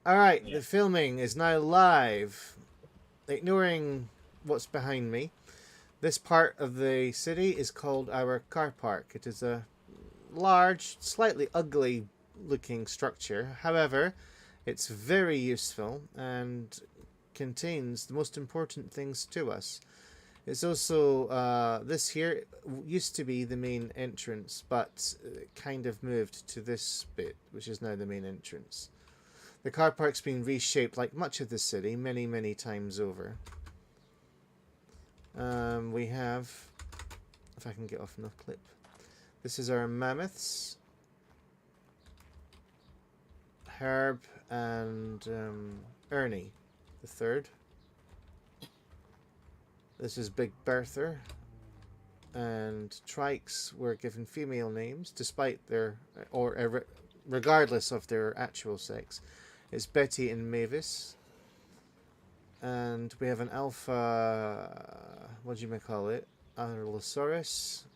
Alright, Yeah. the filming is now live. Ignoring what's behind me, this part of the city is called our car park. It is a large, slightly ugly looking structure. However, it's very useful and contains the most important things to us. It's also, this here used to be the main entrance, but it kind of moved to this bit, which is now the main entrance. The car park's been reshaped like much of the city many, many times over. We have, if I can get off enough clip, this is our mammoths, Herb and Ernie, the third. This is Big Bertha, and Trikes were given female names despite their, or regardless of their actual sex. It's Betty and Mavis. And we have an alpha, what do you may call it? Allosaurus.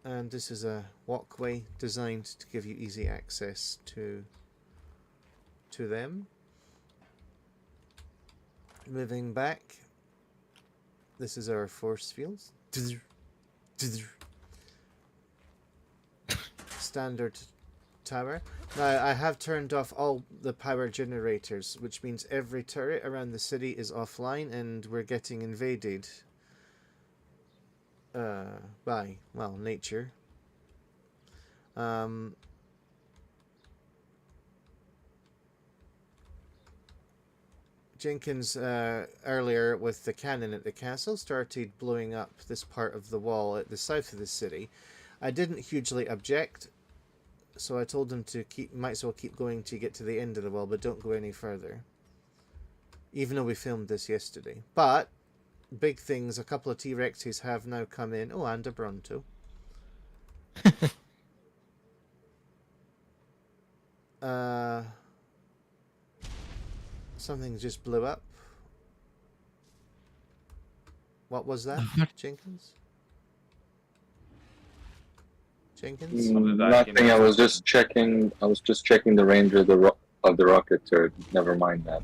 And this is a walkway designed to give you easy access to them. Moving back, this is our force fields. Standard tower. Now, I have turned off all the power generators, which means every turret around the city is offline and we're getting invaded by, well, nature. Jenkins, earlier with the cannon at the castle, started blowing up this part of the wall at the south of the city. I didn't hugely object, so I told him to might as well keep going to get to the end of the wall, but don't go any further. Even though we filmed this yesterday. But, big things, a couple of T-Rexes have now come in. Oh, and a Bronto. Something just blew up. What was that, Jenkins? Jenkins? Nothing. I was just checking. I was just checking the range of the rocket turret. Never mind that.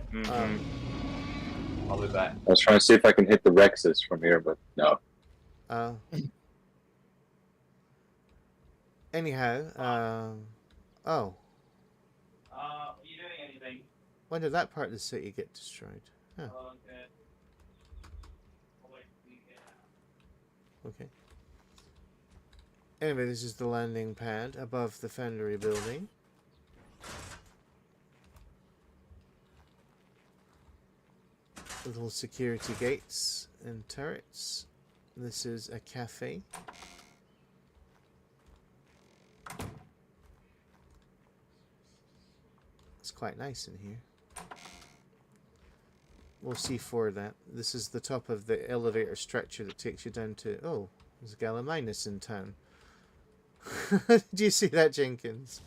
I'll be back. I was trying to see if I can hit the Rexes from here, but no. Anyhow, oh. Are you doing anything? When did that part of the city get destroyed? Huh. Oh, okay. I'll wait till you get out. Okay. Anyway, this is the landing pad above the Foundry building. Little security gates and turrets. This is a cafe. It's quite nice in here. We'll see for that. This is the top of the elevator structure that takes you down to... Oh, there's a Gallimimus in town. Do you see that, Jenkins?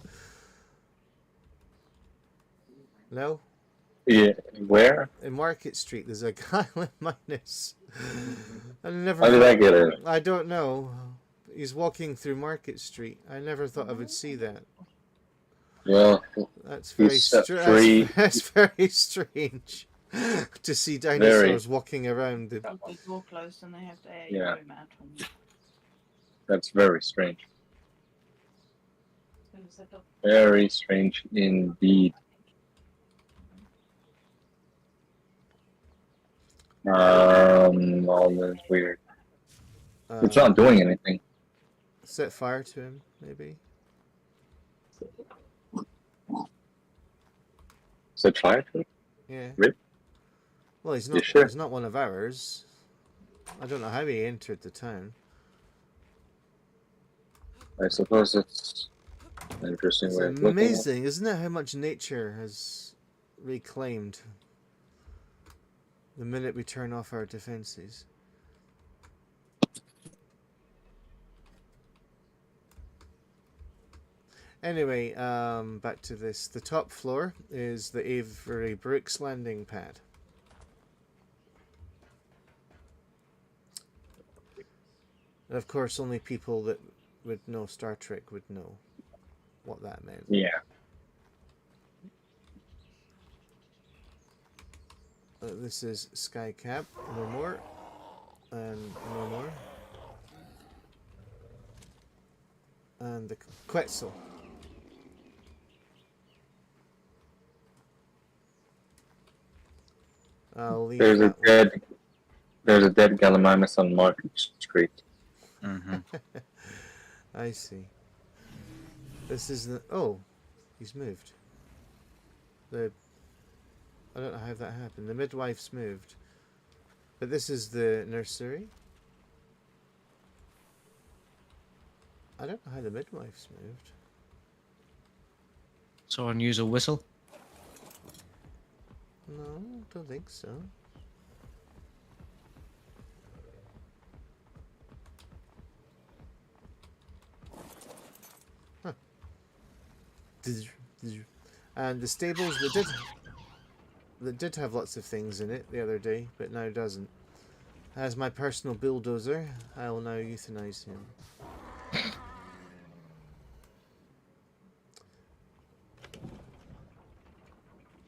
No? Yeah, where? In Market Street, there's a Gallimimus. I never. How did I get it? I don't know. He's walking through Market Street. I never thought I would see that. Well, That's very that's very strange to see dinosaurs walking around. The door closed and they have to air Yeah. your room out. That's very strange. Very strange indeed. All that's weird. It's not doing anything. Set fire to him, maybe. Set fire to it? Yeah. Rip? Well, he's not. Sure? He's not one of ours. I don't know how he entered the town. I suppose it's an interesting It's way of looking at it. amazing, isn't it, how much nature has reclaimed the minute we turn off our defenses. Anyway, back to this. The top floor is the Avery Brooks landing pad. And of course, only people that would know Star Trek would know what that meant. Yeah. This is Sky Cap, no more. And no more. And the Quetzal. I'll leave There's a that one. dead. There's a dead Gallimimus on Market Street. Mm-hmm. I see. This is the... Oh, he's moved. I don't know how that happened. The midwife's moved. But this is the nursery. I don't know how the midwife's moved. Someone use a whistle. No, don't think so. Huh. And the stables that did have lots of things in it the other day, but now doesn't. As my personal bulldozer, I will now euthanize him.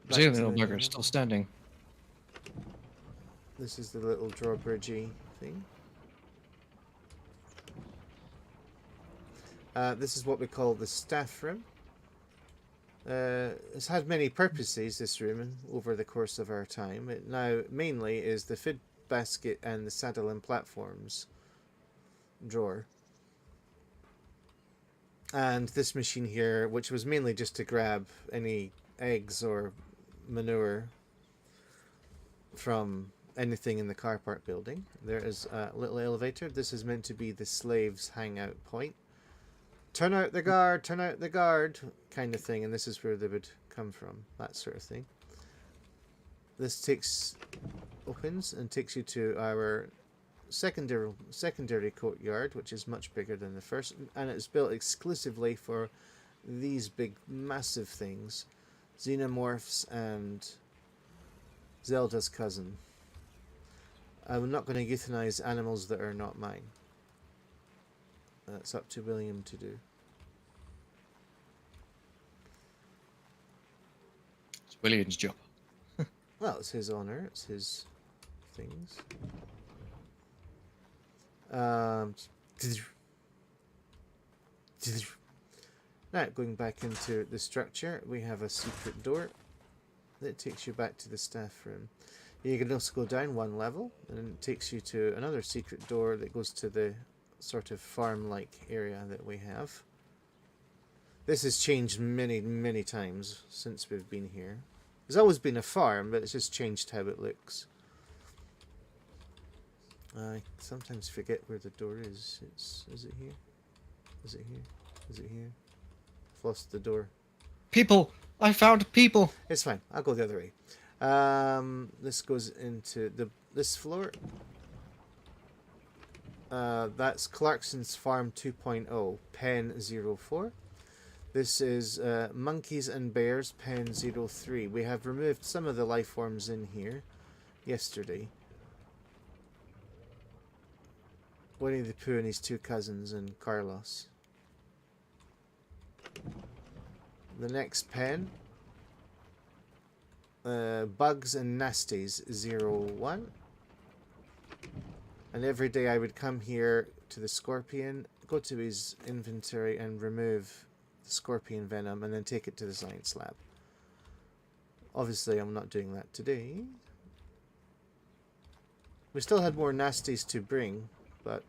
Back See, to the little the bugger game. still standing. This is the little drawbridgey thing. This is what we call the staff room. It's had many purposes, this room, over the course of our time. It now mainly is the feed basket and the saddle and platforms drawer. And this machine here, which was mainly just to grab any eggs or manure from anything in the car park building. There is a little elevator. This is meant to be the slaves' hangout point. Turn out the guard, turn out the guard, kind of thing. And this is where they would come from, that sort of thing. This opens and takes you to our secondary courtyard, which is much bigger than the first, and it's built exclusively for these big, massive things. Xenomorphs and Zelda's cousin. I'm not going to euthanize animals that are not mine. That's up to William to do. It's William's job. Well, it's his honor. It's his things. Now, going back into the structure, we have a secret door that takes you back to the staff room. You can also go down one level, and it takes you to another secret door that goes to the sort of farm-like area that we have. This has changed many, many times since we've been here. There's always been a farm, but it's just changed how it looks. I sometimes forget where the door is. Is it here? Is it here? Is it here? I've lost the door. People! I found people! It's fine. I'll go the other way. This goes into this floor. That's Clarkson's Farm 2.0, Pen 04. This is Monkeys and Bears, Pen 03. We have removed some of the life forms in here yesterday. Winnie the Pooh and his two cousins and Carlos. The next pen, Bugs and Nasties 01. And every day I would come here to the Scorpion, go to his inventory and remove the Scorpion venom and then take it to the science lab. Obviously I'm not doing that today. We still had more Nasties to bring, but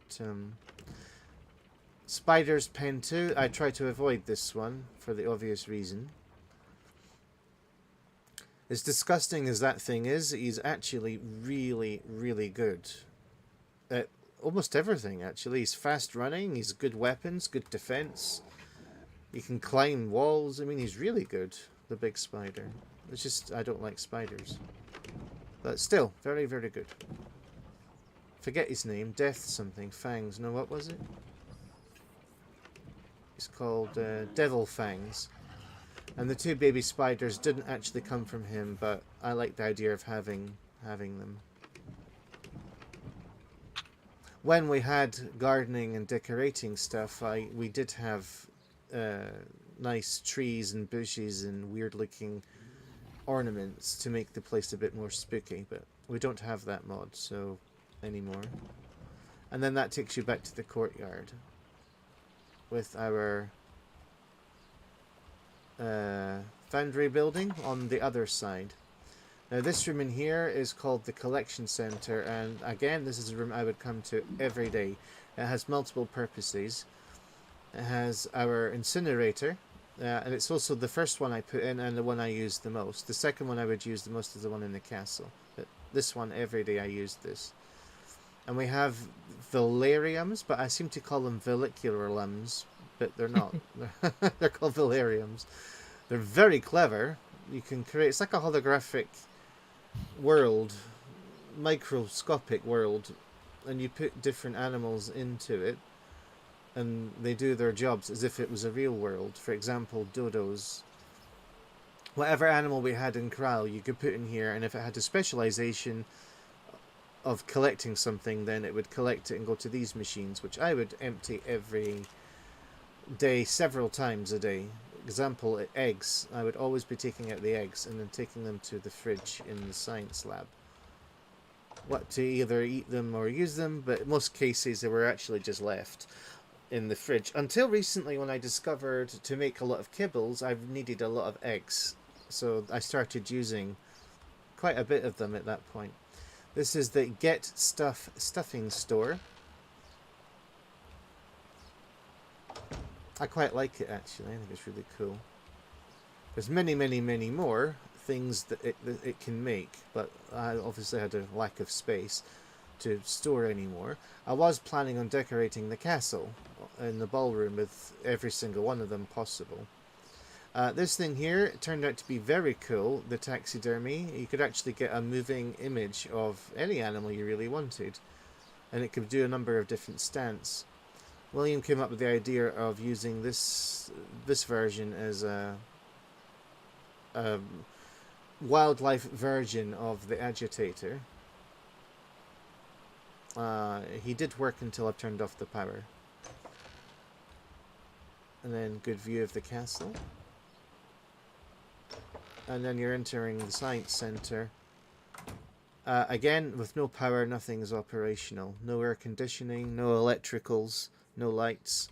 Spiders Pen 2, I try to avoid this one for the obvious reason. As disgusting as that thing is, he's actually really, really good at almost everything, actually. He's fast running, he's good weapons, good defense. He can climb walls. I mean, he's really good, the big spider. It's just, I don't like spiders. But still, very, very good. Forget his name, Death something, Fangs. No, what was it? It's called Devil Fangs. And the two baby spiders didn't actually come from him, but I like the idea of having them. When we had gardening and decorating stuff, we did have nice trees and bushes and weird looking ornaments to make the place a bit more spooky, but we don't have that mod so anymore. And then that takes you back to the courtyard with our foundry building on the other side. Now this room in here is called the collection center, and again this is a room I would come to every day. It has multiple purposes. It has our incinerator, and it's also the first one I put in and the one I use the most. The second one I would use the most is the one in the castle, but this one every day I use this. And we have Valeriums, but I seem to call them Veliculums, but they're not. They're called Valeriums. They're very clever. You can create, it's like a holographic world, microscopic world, and you put different animals into it, and they do their jobs as if it was a real world. For example, dodos. Whatever animal we had in Kral, you could put in here, and if it had a specialization of collecting something, then it would collect it and go to these machines, which I would empty every day, several times a day. Example, eggs. I would always be taking out the eggs and then taking them to the fridge in the science lab. What, to either eat them or use them, but in most cases they were actually just left in the fridge. Until recently, when I discovered to make a lot of kibbles, I've needed a lot of eggs. So I started using quite a bit of them at that point. This is the Get Stuff stuffing store. I quite like it actually. I think it's really cool. There's many, many, many more things that it can make, but I obviously had a lack of space to store anymore. I was planning on decorating the castle in the ballroom with every single one of them possible. This thing here turned out to be very cool, the taxidermy. You could actually get a moving image of any animal you really wanted, and it could do a number of different stants. William came up with the idea of using this version as a wildlife version of the agitator. He did work until I turned off the power. And then good view of the castle. And then you're entering the science center. Again, with no power, nothing is operational. No air conditioning, no electricals, no lights,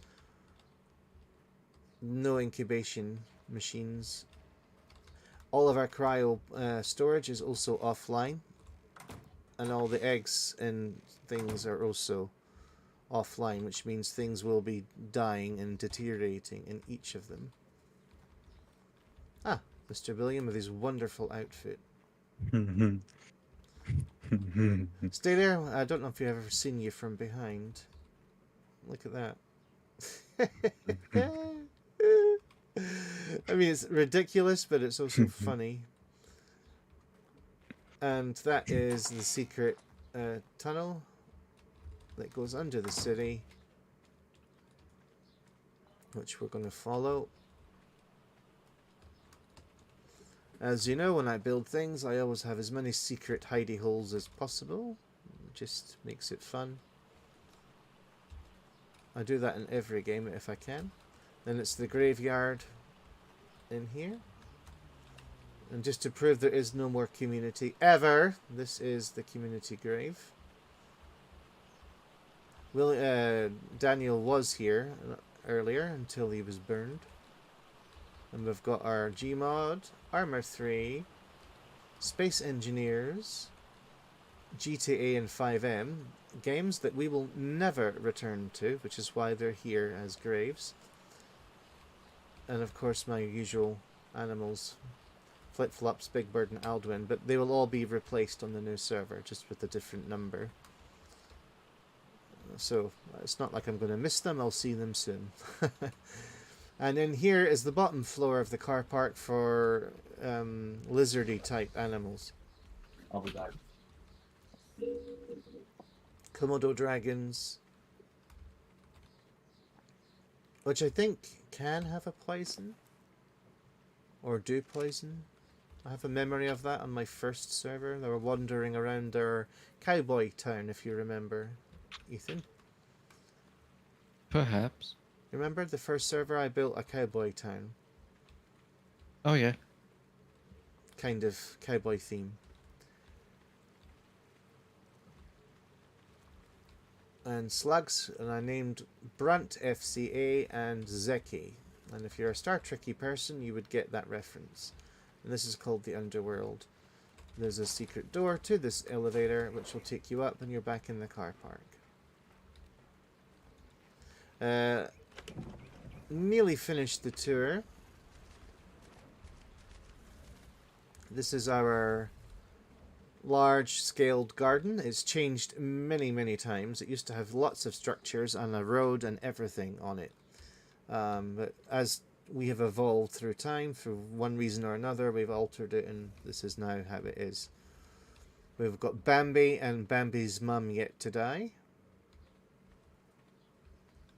no incubation machines. All of our cryo storage is also offline, and all the eggs and things are also offline, which means things will be dying and deteriorating in each of them. Ah, Mr. William with his wonderful outfit. Stay there. I don't know if you've ever seen you from behind. Look at that. I mean, it's ridiculous, but it's also funny. And that is the secret tunnel that goes under the city, which we're going to follow. As you know, when I build things, I always have as many secret hidey holes as possible. It just makes it fun. I do that in every game if I can. Then it's the graveyard in here. And just to prove there is no more community ever, this is the community grave. Daniel was here earlier until he was burned. And we've got our Gmod, Armor 3, Space Engineers, GTA and 5M, games that we will never return to, which is why they're here as graves. And of course my usual animals, Flip-Flops, Big Bird and Aldwin, but they will all be replaced on the new server, just with a different number. So it's not like I'm going to miss them, I'll see them soon. And then here is the bottom floor of the car park for lizardy type animals. I'll be back. Komodo dragons, which I think can have a poison, or do poison. I have a memory of that on my first server. They were wandering around our cowboy town, if you remember, Ethan. Perhaps. Remember the first server I built a cowboy town? Oh yeah. kind of cowboy theme. And slugs, and I named Brunt FCA and Zeki. And if you're a Star Trekky person, you would get that reference. And this is called the Underworld. There's a secret door to this elevator, which will take you up when you're back in the car park. Nearly finished the tour. This is our large-scaled garden. It's changed many, many times. It used to have lots of structures and a road and everything on it. But as we have evolved through time, for one reason or another, we've altered it, and this is now how it is. We've got Bambi and Bambi's mum yet to die.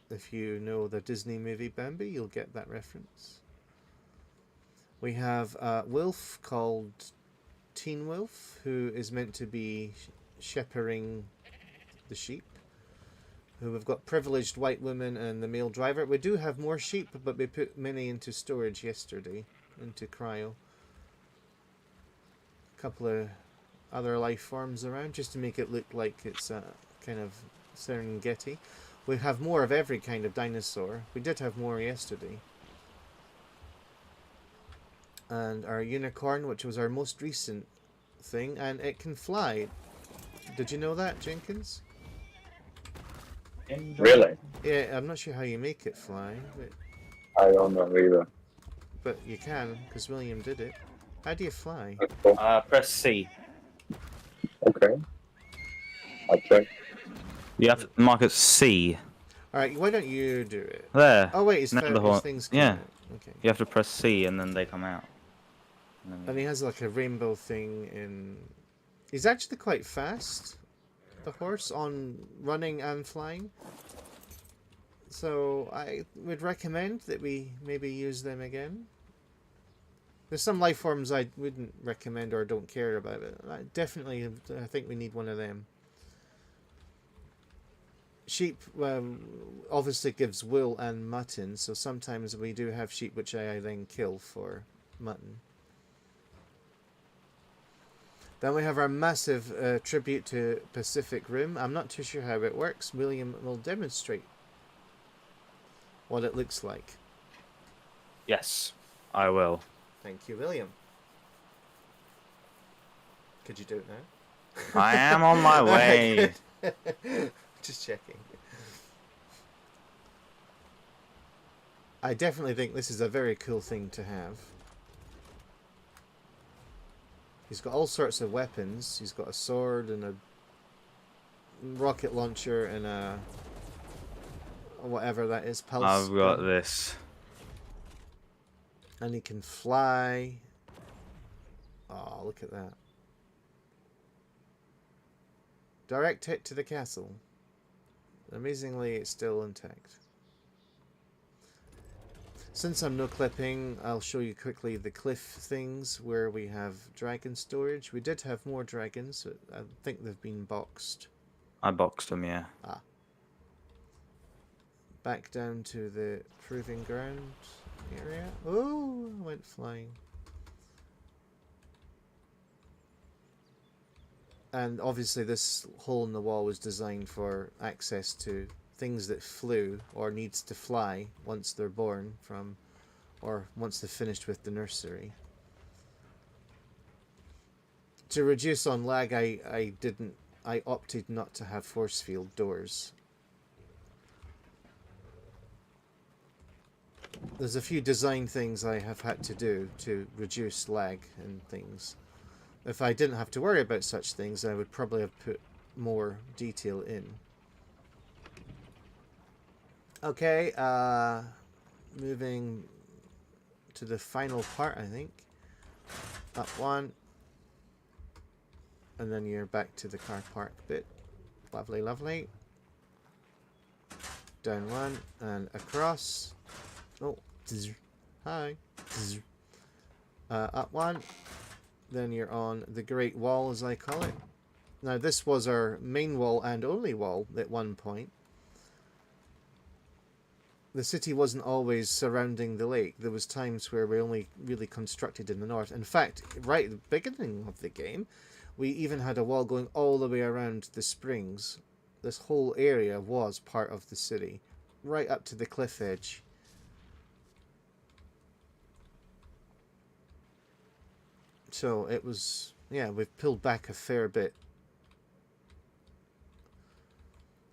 If you know the Disney movie Bambi, you'll get that reference. We have a wolf called Teen Wolf, who is meant to be shepherding the sheep. Who we've got privileged white woman and the male driver. We do have more sheep, but we put many into storage yesterday, into cryo. A couple of other life forms around, just to make it look like it's a kind of Serengeti. We have more of every kind of dinosaur. We did have more yesterday. And our unicorn, which was our most recent thing, and it can fly. Did you know that, Jenkins? Really? Yeah, I'm not sure how you make it fly, I don't know either. but you can, because William did it. How do you fly? That's cool. Press C. Okay. I'll check. You have to mark it C. Alright, why don't you do it? There. Oh wait, his, Now the his horn- things come yeah. out. Okay. You have to press C and then they come out. And And he has like a rainbow thing in... He's actually quite fast, the horse, on running and flying. So I would recommend that we maybe use them again. There's some life forms I wouldn't recommend or don't care about, but I definitely I think we need one of them. Sheep obviously gives wool and mutton, so sometimes we do have sheep which I then kill for mutton. Then we have our massive tribute to Pacific Rim. I'm not too sure how it works. William will demonstrate what it looks like. yes, I will. Thank you, William. Could you do it now? I am on my way. Just checking. I definitely think this is a very cool thing to have. He's got all sorts of weapons. He's got a sword and a rocket launcher and a whatever that is. Pulse I've got gun. this. And he can fly. Oh, look at that. Direct hit to the castle. Amazingly, it's still intact. Since I'm no clipping, I'll show you quickly the cliff things where we have dragon storage. We did have more dragons, but I think they've been boxed. I boxed them, yeah. Back down to the proving ground area. Oh, I went flying. And obviously this hole in the wall was designed for access to things that flew or needs to fly once they're born from, or once they're finished with the nursery. To reduce on lag, I opted not to have force field doors. There's a few design things I have had to do to reduce lag and things. If I didn't have to worry about such things, I would probably have put more detail in. Okay, moving to the final part, I think. Up one. And then you're back to the car park bit. Lovely, lovely. Down one and across. Oh, hi. Up one. Then you're on the Great Wall, as I call it. Now, this was our main wall and only wall at one point. the city wasn't always surrounding the lake. There was times where we only really constructed in the north. In fact, right at the beginning of the game, we even had a wall going all the way around the springs. This whole area was part of the city, right up to the cliff edge. So it was, yeah, we've pulled back a fair bit.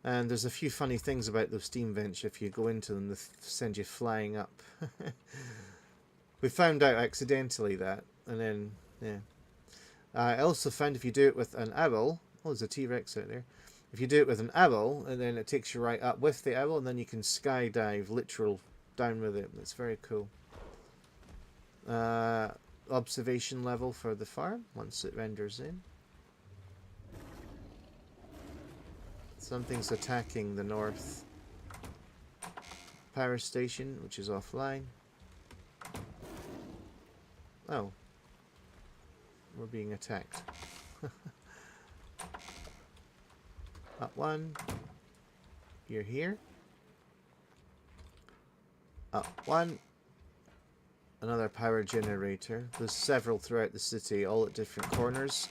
And there's a few funny things about those steam vents. If you go into them, they send you flying up. We found out accidentally that, and then, yeah. I also found if you do it with an owl, oh, there's a T-Rex out there. If you do it with an owl, and then it takes you right up with the owl, and then you can skydive literal down with it. It's very cool. Observation level for the farm once it renders in. Something's attacking the north power station, which is offline. Oh. We're being attacked. Up one. You're here. Up one. Another power generator. There's several throughout the city, all at different corners.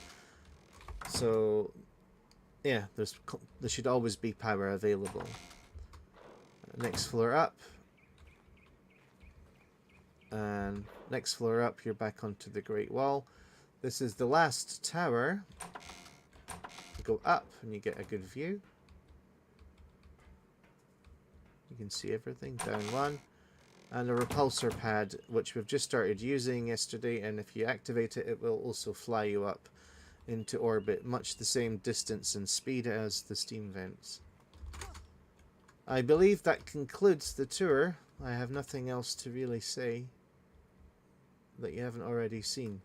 So, yeah, there should always be power available. Next floor up. And next floor up, you're back onto the Great Wall. This is the last tower. You go up and you get a good view. You can see everything. Down one. And a repulsor pad, which we've just started using yesterday, and if you activate it, it will also fly you up into orbit, much the same distance and speed as the steam vents. I believe that concludes the tour. I have nothing else to really say that you haven't already seen.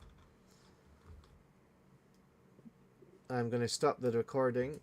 I'm going to stop the recording